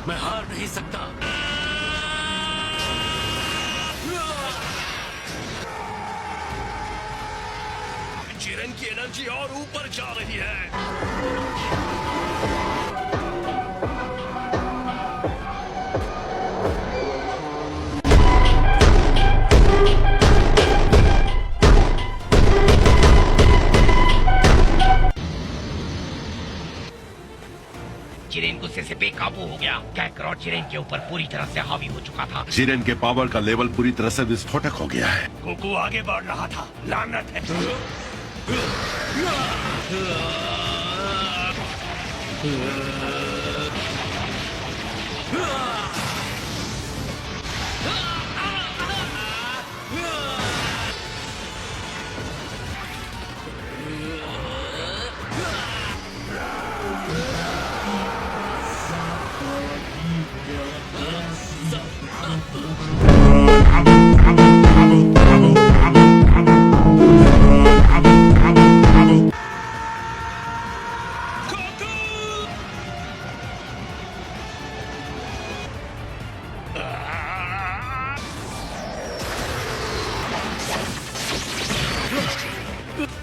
मैं हार नहीं सकता। जिरेन की एनर्जी और ऊपर जा रही है। जिरेन गुस्से से बेकाबू हो गया। कैकरॉट जिरेन के ऊपर पूरी तरह से हावी हो चुका था। जिरेन के पावर का लेवल पूरी तरह से विस्फोटक हो गया है। गोकू आगे बढ़ रहा था। लानत है।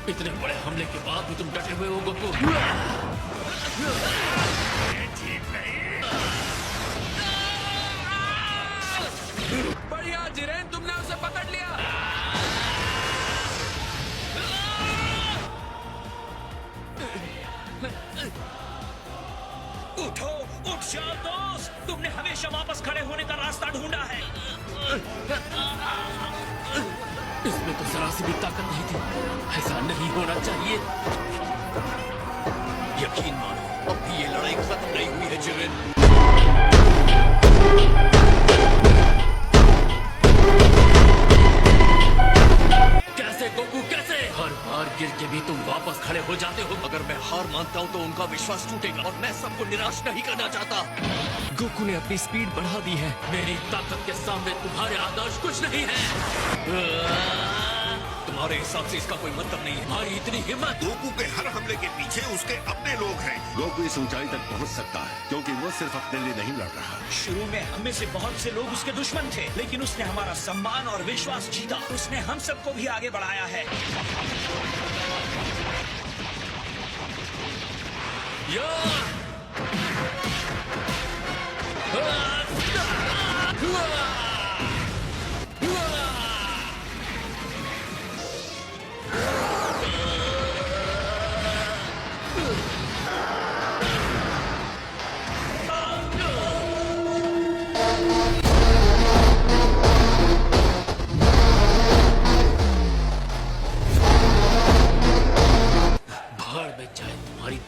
इतने बड़े हमले के बाद भी तुम डटे हुए हो गोकू। बढ़िया जिरेन, तुमने उसे पकड़ लिया। उठो, उठ जाओ दोस्त। तुमने हमेशा वापस खड़े होने का रास्ता ढूंढा है। इसमें तो जरा सी भी ताकत नहीं थी। ऐसा नहीं होना चाहिए। यकीन मानो, अब भी ये लड़ाई खत्म नहीं हुई है जिरेन। कैसे गोकू, कैसे? हर बार गिर के भी तुम वापस खड़े हो जाते हो। अगर मैं हार मानता हूँ तो उनका विश्वास टूटेगा और मैं सबको निराश नहीं करना चाहता। गोकू ने अपनी स्पीड बढ़ा दी है। मेरी ताकत के सामने तुम्हारे आदर्श कुछ नहीं है। तुम्हारे हिसाब से इसका कोई मतलब नहीं है। तुम्हारी इतनी हिम्मत। गोकू के हर हमले के पीछे उसके अपने लोग हैं। गोकू इस ऊंचाई तक पहुंच सकता है क्योंकि वो सिर्फ अपने लिए नहीं लड़ रहा। शुरू में हम में से बहुत से लोग उसके दुश्मन थे, लेकिन उसने हमारा सम्मान और विश्वास जीता। उसने हम सबको भी आगे बढ़ाया है।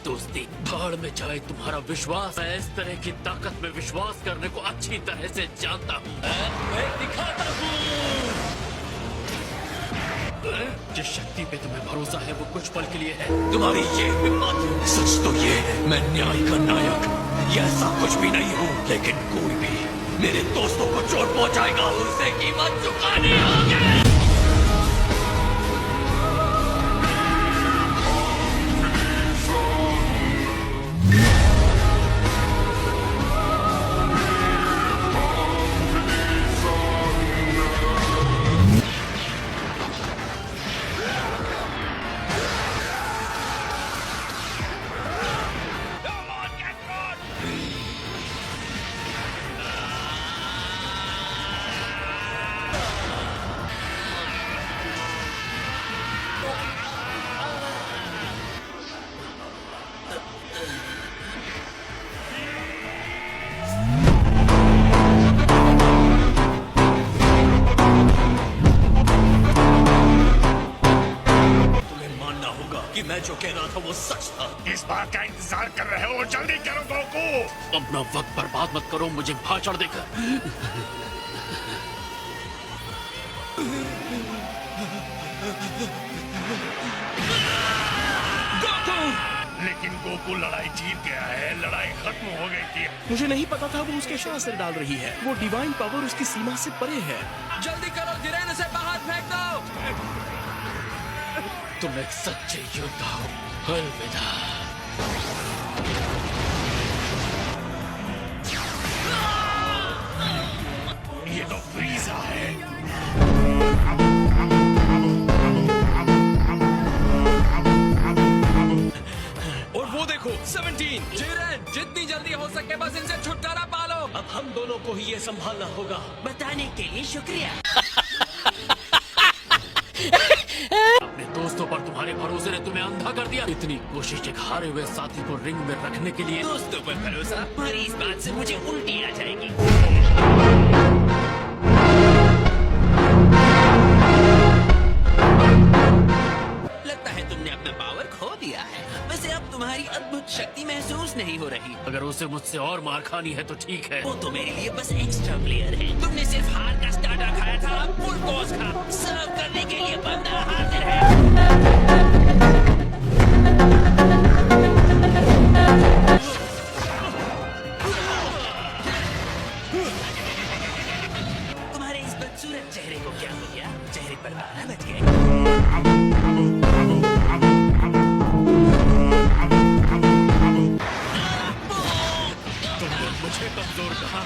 दोस्ती, भाड़ में जाए तुम्हारा विश्वास। मैं इस तरह की ताकत में विश्वास करने को अच्छी तरह से जानता हूँ। मैं दिखाता हूँ। जिस शक्ति पे तुम्हें भरोसा है वो कुछ पल के लिए है। तुम्हारी ये हिम्मत। सच तो ये है, मैं न्याय का नायक ये ऐसा कुछ भी नहीं हूँ, लेकिन कोई भी मेरे दोस्तों को चोट पहुँचाएगा उसे कीमत चुकानी होगी। मैं जो कह रहा था वो सच था। इस बात का इंतजार कर रहे हो? जल्दी करो गोकू। अपना वक्त बर्बाद मत करो मुझे भाषण देकर। लेकिन गोकू लड़ाई जीत गया है। लड़ाई खत्म हो गई थी। मुझे नहीं पता था वो उसके शास्त्र डाल रही है। वो डिवाइन पावर उसकी सीमा से परे है। जल्दी करो जिरेन, उसे बाहर फेंक दो। तुम एक सच्चे योद्धा हो। अलविदा। हम दोनों को ही ये संभालना होगा। बताने के लिए शुक्रिया। अपने दोस्तों पर तुम्हारे भरोसे ने तुम्हें अंधा कर दिया। इतनी कोशिश एक हारे हुए साथी को रिंग में रखने के लिए। दोस्तों पर भरोसा, तुम्हारी इस बात से मुझे उल्टी आ जाएगी। लगता है तुमने अपना पावर खो दिया है। वैसे अब तुम्हारी अद्भुत शक्ति महसूस नहीं हो रही। अगर उसे मुझसे और मार खानी है तो ठीक है। वो तो मेरे लिए बस एक्स्ट्रा प्लेयर है। तुमने सिर्फ हार का स्टार्टर खाया था, अब फुल कोर्स का सर्व करने के लिए बंदा हाजिर है। तुम्हारे इस बदसूरत चेहरे को क्या हो गया? चेहरे पर बाल बच गए। तुमने मुझे कमजोर कहा।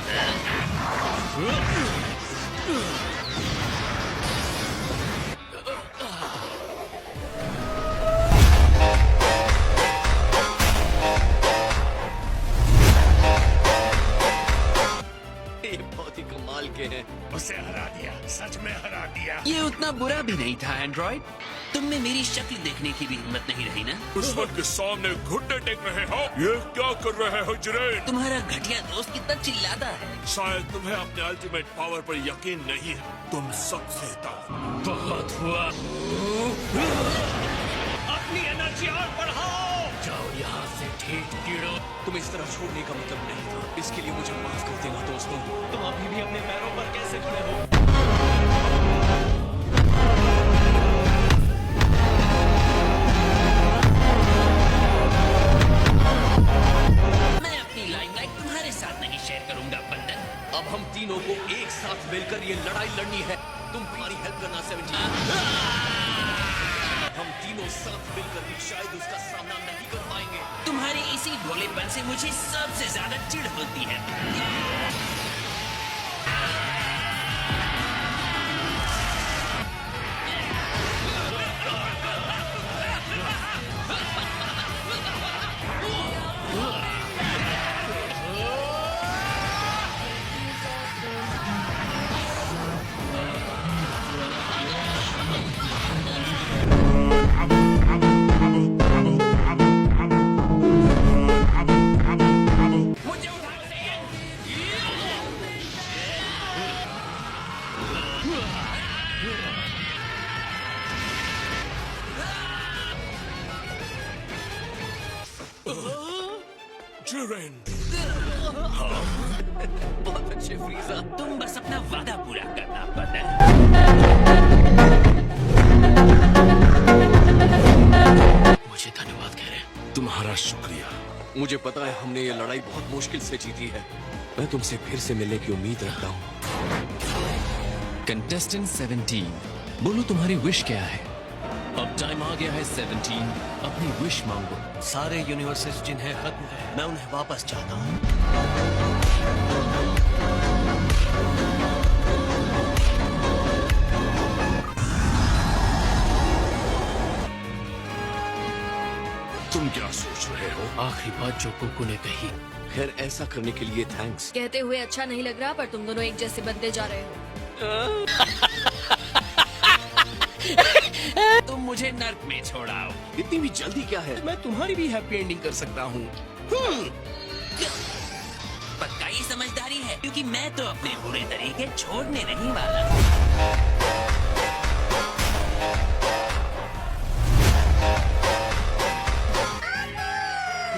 ये बहुत ही कमाल के हैं। उसे हरा दिया, सच में हरा दिया। ये उतना बुरा भी नहीं था एंड्रॉइड। तुम में मेरी शक्ल देखने की भी हिम्मत नहीं रही ना? दुश्मन के सामने घुटने टेक रहे हो। ये क्या कर रहे हो जिरेन? तुम्हारा घटिया दोस्त कितना चिल्लाता है। शायद तुम्हें अपने अल्टीमेट पावर पर यकीन नहीं है। तुम सबसे बहुत हुआ। अपनी एनर्जी और बढ़ाओ। जाओ यहाँ से, ठीक कीड़ो। तुम इस तरह छोड़ने का मतलब नहीं था। इसके लिए मुझे माफ कर देना दोस्तों। तुम अभी भी अपने पैरों पर कैसे खड़े हो? मैं अपनी लाइमलाइट तुम्हारे साथ नहीं शेयर करूंगा बंदर। अब हम तीनों को एक साथ मिलकर ये लड़ाई लड़नी है। तुम हमारी हेल्प करना 17। हम तीनों साथ मिलकर भी शायद उसका सामना नहीं कर पाएंगे। तुम्हारे इसी भोलेपन से मुझे सबसे ज्यादा चिढ़ होती है। मुझे उठा जिरेन, बहुत अच्छे फ्रीजा। तुम बस अपना वादा पूरा करना बंदर। मुझे धन्यवाद कह रहे हैं। तुम्हारा शुक्रिया। मुझे पता है हमने ये लड़ाई बहुत मुश्किल से जीती है। मैं तुमसे फिर से मिलने की उम्मीद रखता हूँ। कंटेस्टेंट 17, बोलो तुम्हारी विश क्या है? अब टाइम आ गया है 17, अपनी विश मांगो। सारे यूनिवर्सेस जिन्हें खत्म है, मैं उन्हें वापस चाहता हूँ। तुम क्या सोच रहे हो? आखिरी बात जो कुकू ने कही। खैर ऐसा करने के लिए थैंक्स। कहते हुए अच्छा नहीं लग रहा, पर तुम दोनों एक जैसे बनते जा रहे हो। तुम मुझे नर्क में छोड़ाओ। इतनी भी जल्दी क्या है? मैं तुम्हारी भी हैप्पी एंडिंग कर सकता हूँ। पक्का ये समझदारी है, क्योंकि मैं तो अपने बुरे तरीके छोड़ने नहीं वाला।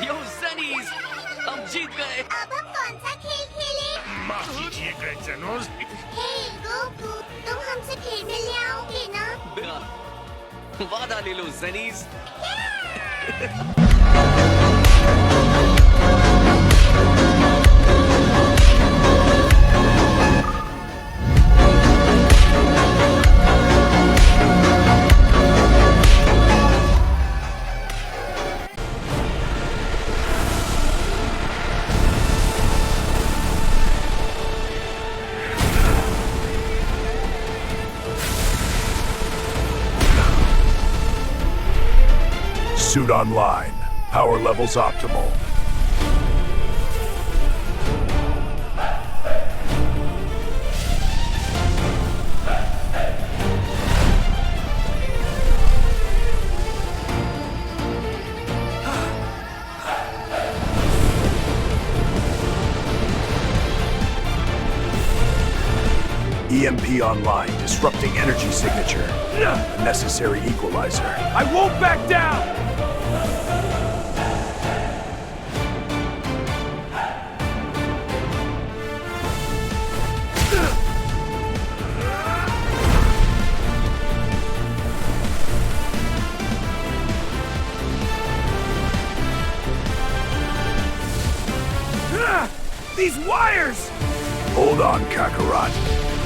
यो सनीज, हम जीत गए। अब हम कौन सा खेल खेलें? माफ कीजिएगा जनोज। हे गोकू, तुम हमसे खेल मिलने आओगे ना? वादा ले लो Sunny's. Suit online. Power levels optimal. EMP online, disrupting energy signature. A necessary equalizer. I won't back down! These wires! Hold on, Kakarot.